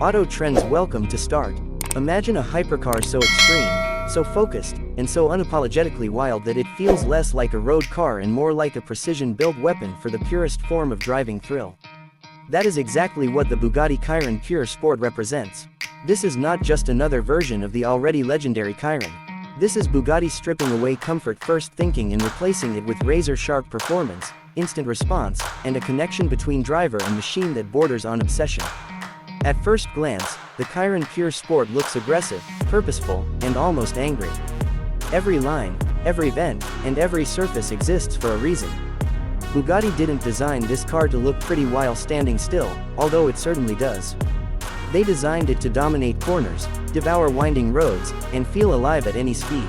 Auto trends welcome to start. Imagine a hypercar so extreme, so focused, and so unapologetically wild that it feels less like a road car and more like a precision-built weapon for the purest form of driving thrill. That is exactly what the Bugatti Chiron Pur Sport represents. This is not just another version of the already legendary Chiron. This is Bugatti stripping away comfort-first thinking and replacing it with razor-sharp performance, instant response, and a connection between driver and machine that borders on obsession. At first glance, the Chiron Pur Sport looks aggressive, purposeful, and almost angry. Every line, every vent, and every surface exists for a reason. Bugatti didn't design this car to look pretty while standing still, although it certainly does. They designed it to dominate corners, devour winding roads, and feel alive at any speed.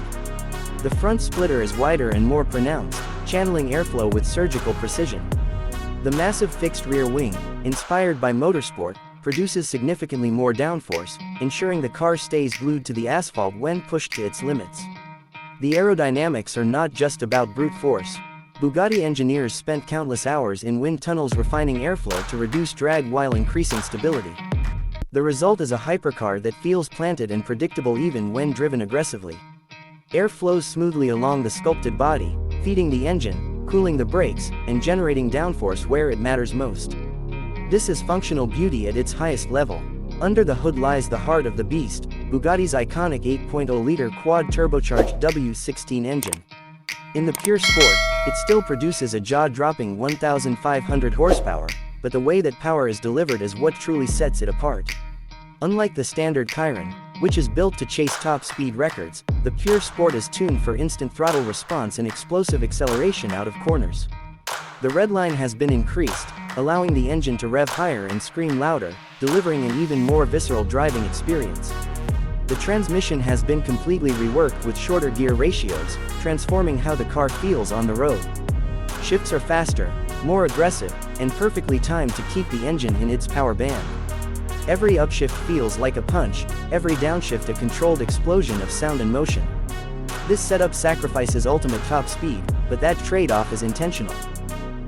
The front splitter is wider and more pronounced, channeling airflow with surgical precision. The massive fixed rear wing, inspired by motorsport, produces significantly more downforce, ensuring the car stays glued to the asphalt when pushed to its limits. The aerodynamics are not just about brute force. Bugatti engineers spent countless hours in wind tunnels refining airflow to reduce drag while increasing stability. The result is a hypercar that feels planted and predictable even when driven aggressively. Air flows smoothly along the sculpted body, feeding the engine, cooling the brakes, and generating downforce where it matters most. This is functional beauty at its highest level. Under the hood lies the heart of the beast, Bugatti's iconic 8.0-liter quad-turbocharged W16 engine. In the Pure Sport, it still produces a jaw-dropping 1,500 horsepower, but the way that power is delivered is what truly sets it apart. Unlike the standard Chiron, which is built to chase top-speed records, the Pure Sport is tuned for instant throttle response and explosive acceleration out of corners. The redline has been increased, allowing the engine to rev higher and scream louder, delivering an even more visceral driving experience. The transmission has been completely reworked with shorter gear ratios, transforming how the car feels on the road. Shifts are faster, more aggressive, and perfectly timed to keep the engine in its power band. Every upshift feels like a punch, every downshift a controlled explosion of sound and motion. This setup sacrifices ultimate top speed, but that trade-off is intentional.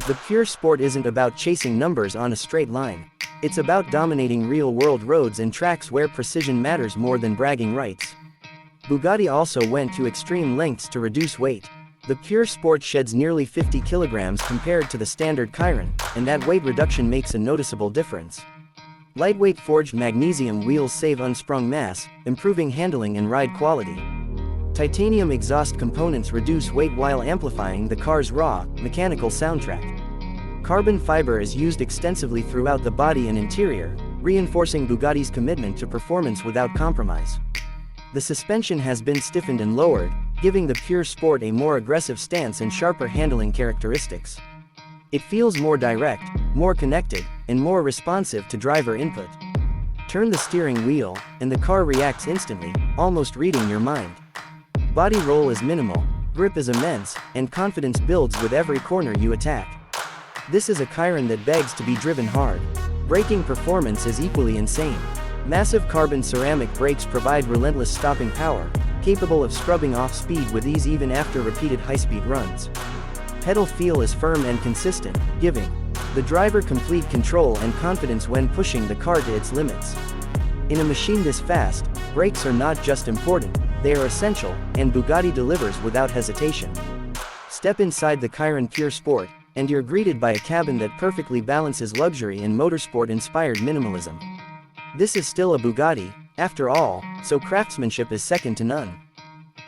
The Pure Sport isn't about chasing numbers on a straight line. It's about dominating real-world roads and tracks where precision matters more than bragging rights. Bugatti also went to extreme lengths to reduce weight. The Pure Sport sheds nearly 50 kilograms compared to the standard Chiron, and that weight reduction makes a noticeable difference. Lightweight forged magnesium wheels save unsprung mass, improving handling and ride quality. Titanium exhaust components reduce weight while amplifying the car's raw, mechanical soundtrack. Carbon fiber is used extensively throughout the body and interior, reinforcing Bugatti's commitment to performance without compromise. The suspension has been stiffened and lowered, giving the Pure Sport a more aggressive stance and sharper handling characteristics. It feels more direct, more connected, and more responsive to driver input. Turn the steering wheel, and the car reacts instantly, almost reading your mind. Body roll is minimal, grip is immense, and confidence builds with every corner you attack. This is a Chiron that begs to be driven hard. Braking performance is equally insane. Massive carbon ceramic brakes provide relentless stopping power, capable of scrubbing off speed with ease even after repeated high-speed runs. Pedal feel is firm and consistent, giving the driver complete control and confidence when pushing the car to its limits. In a machine this fast, brakes are not just important, they are essential, and Bugatti delivers without hesitation. Step inside the Chiron Pure Sport, and you're greeted by a cabin that perfectly balances luxury and motorsport-inspired minimalism. This is still a Bugatti, after all, so craftsmanship is second to none.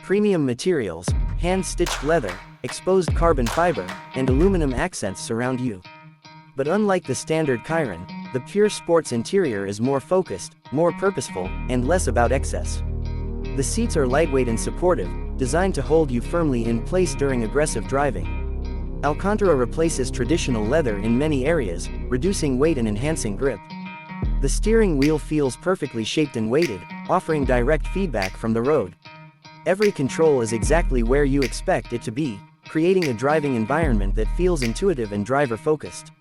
Premium materials, hand-stitched leather, exposed carbon fiber, and aluminum accents surround you. But unlike the standard Chiron, the Pure Sport's interior is more focused, more purposeful, and less about excess. The seats are lightweight and supportive, designed to hold you firmly in place during aggressive driving. Alcantara replaces traditional leather in many areas, reducing weight and enhancing grip. The steering wheel feels perfectly shaped and weighted, offering direct feedback from the road. Every control is exactly where you expect it to be, creating a driving environment that feels intuitive and driver-focused.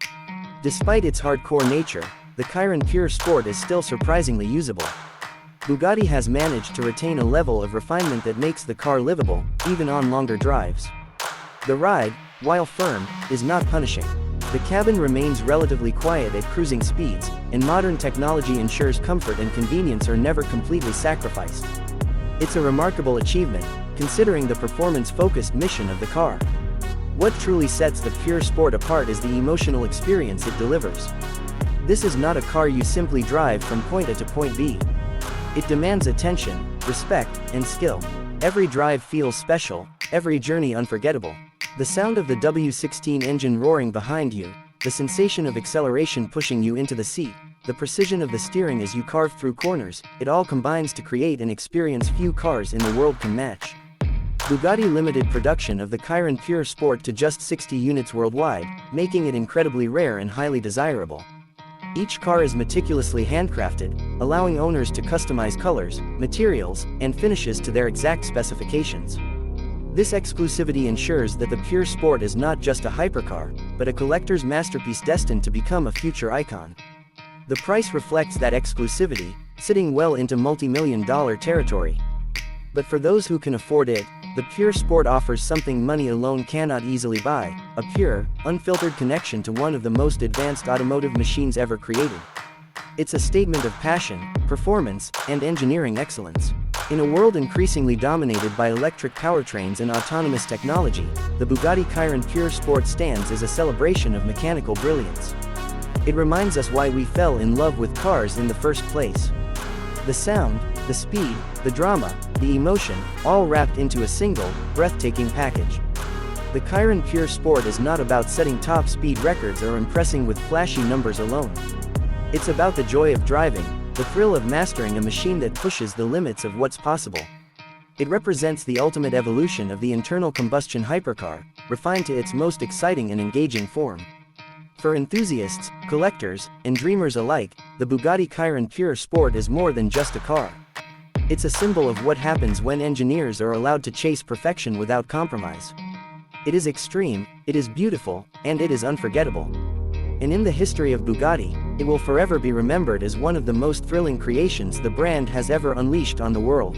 Despite its hardcore nature, the Chiron Pure Sport is still surprisingly usable. Bugatti has managed to retain a level of refinement that makes the car livable, even on longer drives. The ride, while firm, is not punishing. The cabin remains relatively quiet at cruising speeds, and modern technology ensures comfort and convenience are never completely sacrificed. It's a remarkable achievement, considering the performance-focused mission of the car. What truly sets the Pur Sport apart is the emotional experience it delivers. This is not a car you simply drive from point A to point B. It demands attention, respect, and skill. Every drive feels special, every journey unforgettable. The sound of the W16 engine roaring behind you, the sensation of acceleration pushing you into the seat, the precision of the steering as you carve through corners, it all combines to create an experience few cars in the world can match. Bugatti limited production of the Chiron Pur Sport to just 60 units worldwide, making it incredibly rare and highly desirable. Each car is meticulously handcrafted, allowing owners to customize colors, materials, and finishes to their exact specifications. This exclusivity ensures that the Pur Sport is not just a hypercar, but a collector's masterpiece destined to become a future icon. The price reflects that exclusivity, sitting well into multi-million-dollar territory. But for those who can afford it, the Pur Sport offers something money alone cannot easily buy: a pure, unfiltered connection to one of the most advanced automotive machines ever created. It's a statement of passion, performance, and engineering excellence. In a world increasingly dominated by electric powertrains and autonomous technology, the Bugatti Chiron Pur Sport stands as a celebration of mechanical brilliance. It reminds us why we fell in love with cars in the first place. The sound, the speed, the drama, the emotion, all wrapped into a single, breathtaking package. The Chiron Pur Sport is not about setting top speed records or impressing with flashy numbers alone. It's about the joy of driving, the thrill of mastering a machine that pushes the limits of what's possible. It represents the ultimate evolution of the internal combustion hypercar, refined to its most exciting and engaging form. For enthusiasts, collectors, and dreamers alike, the Bugatti Chiron Pur Sport is more than just a car. It's a symbol of what happens when engineers are allowed to chase perfection without compromise. It is extreme, it is beautiful, and it is unforgettable. And in the history of Bugatti, it will forever be remembered as one of the most thrilling creations the brand has ever unleashed on the world.